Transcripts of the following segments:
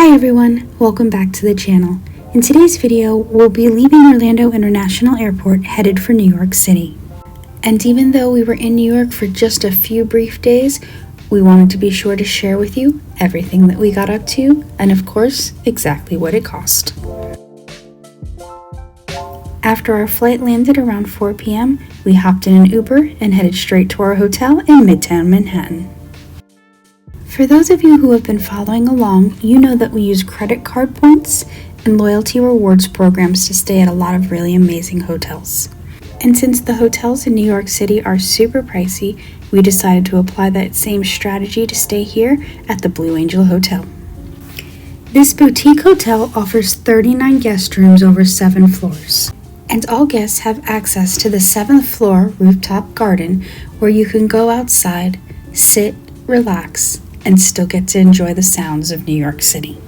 Hi everyone, welcome back to the channel. In today's video, we'll be leaving Orlando International Airport headed for New York City. And even though we were in New York for just a few brief days, we wanted to be sure to share with you everything that we got up to and of course, exactly what it cost. After our flight landed around 4 p.m., we hopped in an Uber and headed straight to our hotel in Midtown Manhattan. For those of you who have been following along, you know that we use credit card points and loyalty rewards programs to stay at a lot of really amazing hotels. And since the hotels in New York City are super pricey, we decided to apply that same strategy to stay here at the Blue Angel Hotel. This boutique hotel offers 39 guest rooms over 7 floors. And all guests have access to the 7th floor rooftop garden where you can go outside, sit, relax, and still get to enjoy the sounds of New York City.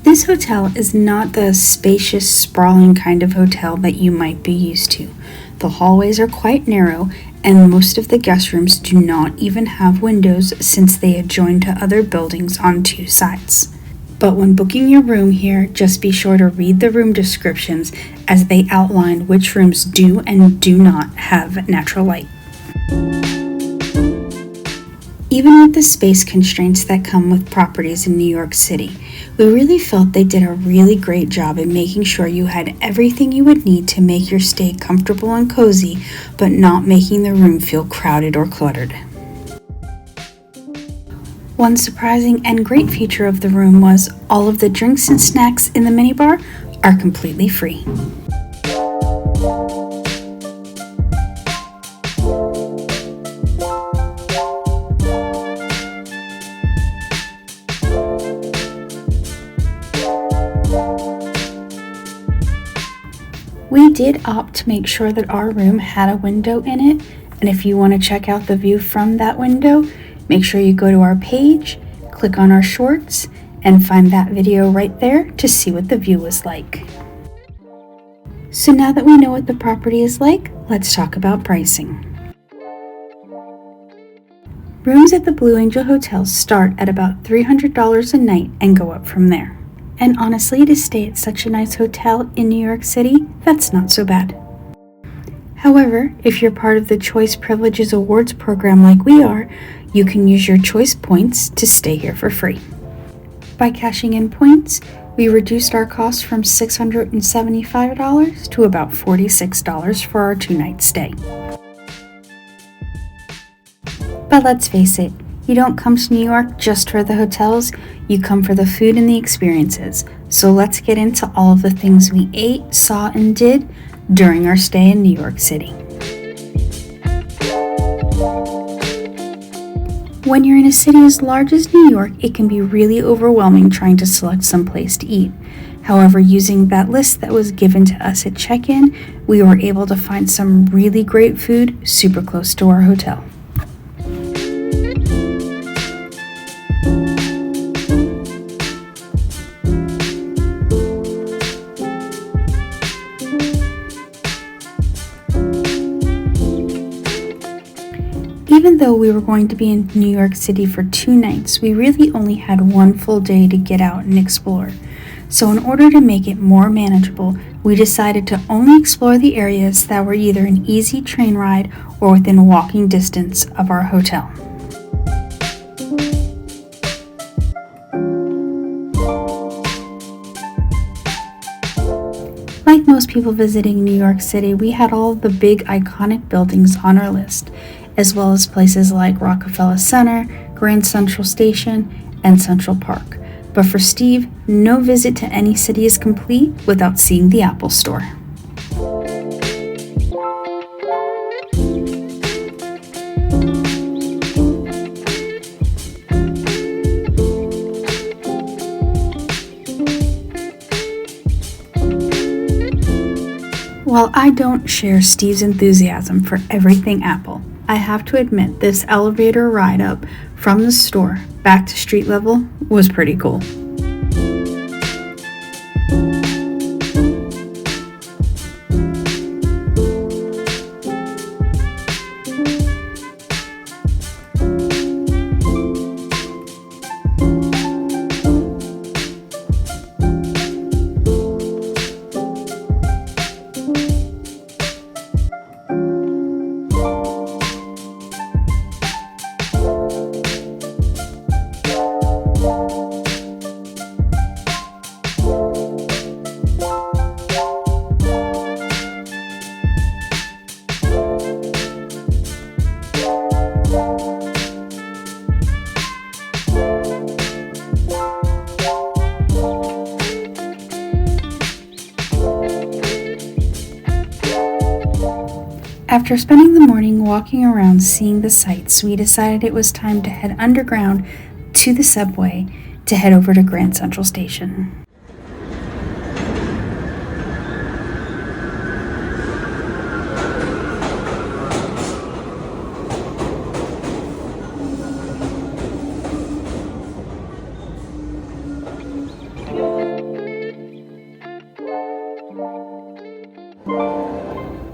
This hotel is not the spacious, sprawling kind of hotel that you might be used to. The hallways are quite narrow, and most of the guest rooms do not even have windows since they adjoin to other buildings on 2 sides. But when booking your room here, just be sure to read the room descriptions as they outline which rooms do and do not have natural light. Even with the space constraints that come with properties in New York City, we really felt they did a really great job in making sure you had everything you would need to make your stay comfortable and cozy, but not making the room feel crowded or cluttered. One surprising and great feature of the room was all of the drinks and snacks in the minibar are completely free. We did opt to make sure that our room had a window in it, and if you want to check out the view from that window, make sure you go to our page, click on our shorts, and find that video right there to see what the view was like. So now that we know what the property is like, let's talk about pricing. Rooms at the Blue Angel Hotel start at about $300 a night and go up from there. And honestly, to stay at such a nice hotel in New York City, that's not so bad. However, if you're part of the Choice Privileges Awards program like we are, you can use your choice points to stay here for free. By cashing in points, we reduced our cost from $675 to about $46 for our 2-night stay. But let's face it, you don't come to New York just for the hotels, you come for the food and the experiences. So let's get into all of the things we ate, saw, and did during our stay in New York City. When you're in a city as large as New York, it can be really overwhelming trying to select some place to eat. However, using that list that was given to us at check-in, we were able to find some really great food super close to our hotel. Even though we were going to be in New York City for 2 nights, we really only had 1 full day to get out and explore. So in order to make it more manageable, we decided to only explore the areas that were either an easy train ride or within walking distance of our hotel. most people visiting New York City, we had all the big iconic buildings on our list, as well as places like Rockefeller Center, Grand Central Station, and Central Park. But for Steve, no visit to any city is complete without seeing the Apple Store. While I don't share Steve's enthusiasm for everything Apple, I have to admit this elevator ride up from the store back to street level was pretty cool. After spending the morning walking around seeing the sights, we decided it was time to head underground to the subway to head over to Grand Central Station.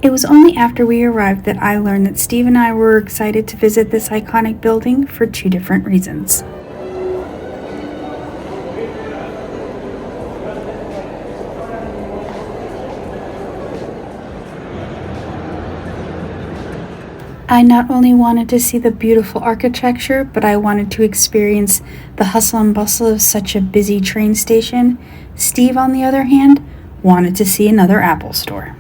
It was only after we arrived that I learned that Steve and I were excited to visit this iconic building for two different reasons. I not only wanted to see the beautiful architecture, but I wanted to experience the hustle and bustle of such a busy train station. Steve, on the other hand, wanted to see another Apple store.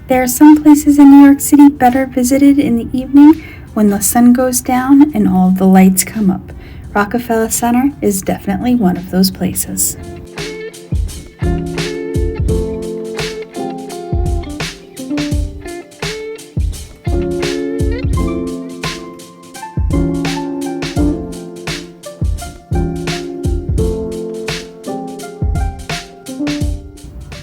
There are some places in New York City better visited in the evening when the sun goes down and all of the lights come up. Rockefeller Center is definitely one of those places.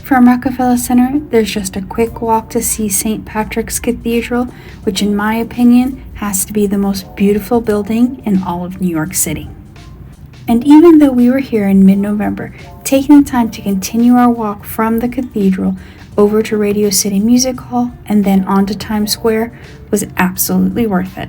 From Rockefeller Center, there's just a quick walk to see St. Patrick's Cathedral, which in my opinion has to be the most beautiful building in all of New York City. And even though we were here in mid-November, taking the time to continue our walk from the cathedral over to Radio City Music Hall and then on to Times Square was absolutely worth it.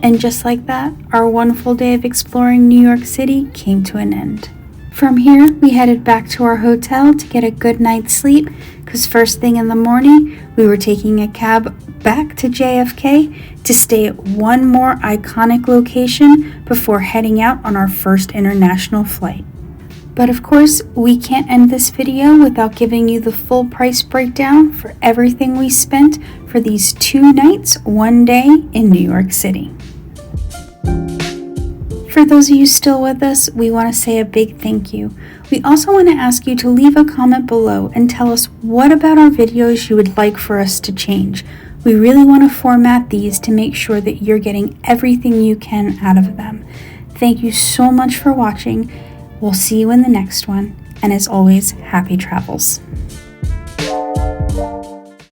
And just like that, our one full day of exploring New York City came to an end. From here, we headed back to our hotel to get a good night's sleep, because first thing in the morning, we were taking a cab back to JFK to stay at one more iconic location before heading out on our first international flight. But of course, we can't end this video without giving you the full price breakdown for everything we spent for these 2 nights, 1 day in New York City. For those of you still with us, we want to say a big thank you. We also want to ask you to leave a comment below and tell us what about our videos you would like for us to change. We really want to format these to make sure that you're getting everything you can out of them. Thank you so much for watching. We'll see you in the next one, and as always, happy travels.